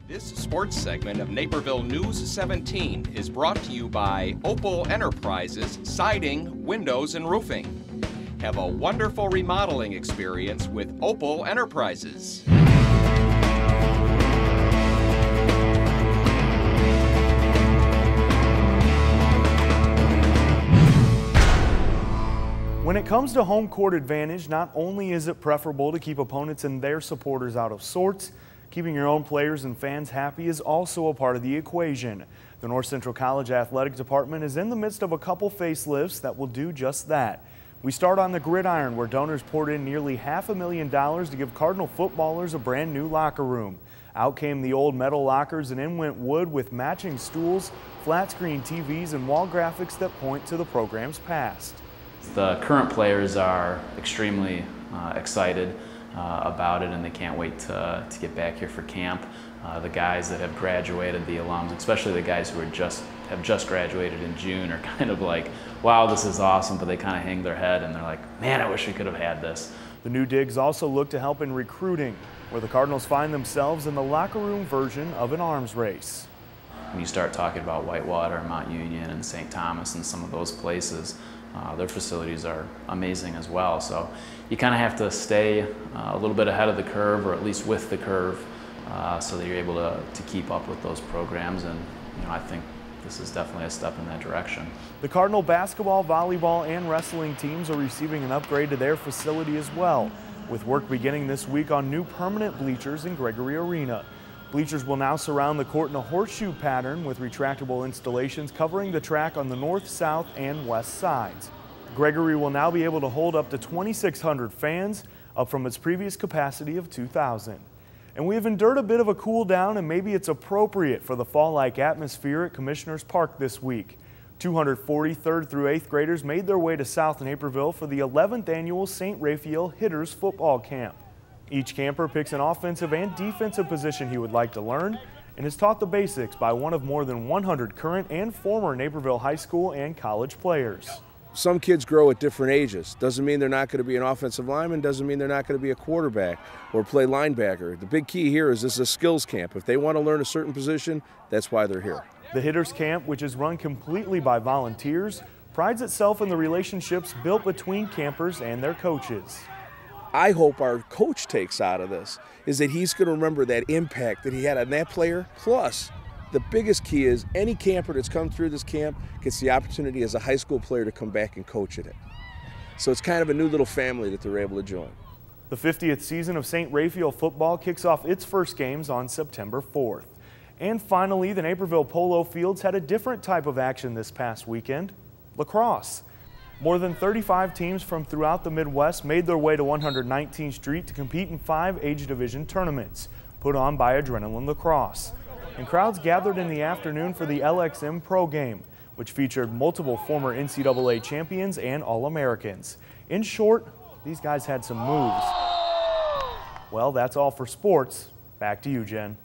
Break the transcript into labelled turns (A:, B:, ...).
A: This sports segment of Naperville News 17 is brought to you by Opal Enterprises Siding, Windows, and Roofing. Have a wonderful remodeling experience with Opal Enterprises.
B: When it comes to home court advantage, not only is it preferable to keep opponents and their supporters out of sorts, keeping your own players and fans happy is also a part of the equation. The North Central College Athletic Department is in the midst of a couple facelifts that will do just that. We start on the gridiron, where donors poured in nearly $500,000 to give Cardinal footballers a brand new locker room. Out came the old metal lockers and in went wood with matching stools, flat screen TVs, and wall graphics that point to the program's past.
C: The current players are extremely excited about it, and they can't wait to get back here for camp. The guys that have graduated, the alums, especially the guys who have just graduated in June, are kind of like, wow, this is awesome, but they kind of hang their head and they're like, man, I wish we could have had this. The new digs also look to help in recruiting, where the Cardinals find themselves in the locker room version of an arms race. When you start talking about Whitewater, Mount Union, and St. Thomas and some of those places, their facilities are amazing as well. So you kind of have to stay a little bit ahead of the curve, or at least with the curve, so that you're able to keep up with those programs. And I think this is definitely a step in that direction. The Cardinal basketball, volleyball, and wrestling teams are receiving an upgrade to their facility as well, with work beginning this week on new permanent bleachers in Gregory Arena. Bleachers will now surround the court in a horseshoe pattern with retractable installations covering the track on the north, south, and west sides. Gregory will now be able to hold up to 2,600 fans, up from its previous capacity of 2,000. And we have endured a bit of a cool down, and maybe it's appropriate for the fall-like atmosphere at Commissioners Park this week. 240 3rd through 8th graders made their way to South Naperville for the 11th annual St. Raphael Hitters Football Camp. Each camper picks an offensive and defensive position he would like to learn, and is taught the basics by one of more than 100 current and former Naperville high school and college players.
D: Some kids grow at different ages. Doesn't mean they're not going to be an offensive lineman, doesn't mean they're not going to be a quarterback or play linebacker. The big key here is this is a skills camp. If they want to learn a certain position, that's why they're here.
B: The Hitters Camp, which is run completely by volunteers, prides itself in the relationships built between campers and their coaches.
D: I hope our coach takes out of this is that he's going to remember that impact that he had on that player. Plus, the biggest key is any camper that's come through this camp gets the opportunity as a high school player to come back and coach at it. So it's kind of a new little family that they're able to join.
B: The 50th season of St. Raphael football kicks off its first games on September 4th. And finally, the Naperville Polo Fields had a different type of action this past weekend: lacrosse. More than 35 teams from throughout the Midwest made their way to 119th Street to compete in 5 age division tournaments put on by Adrenaline Lacrosse. And crowds gathered in the afternoon for the LXM Pro Game, which featured multiple former NCAA champions and All-Americans. In short, these guys had some moves. Well, that's all for sports. Back to you, Jen.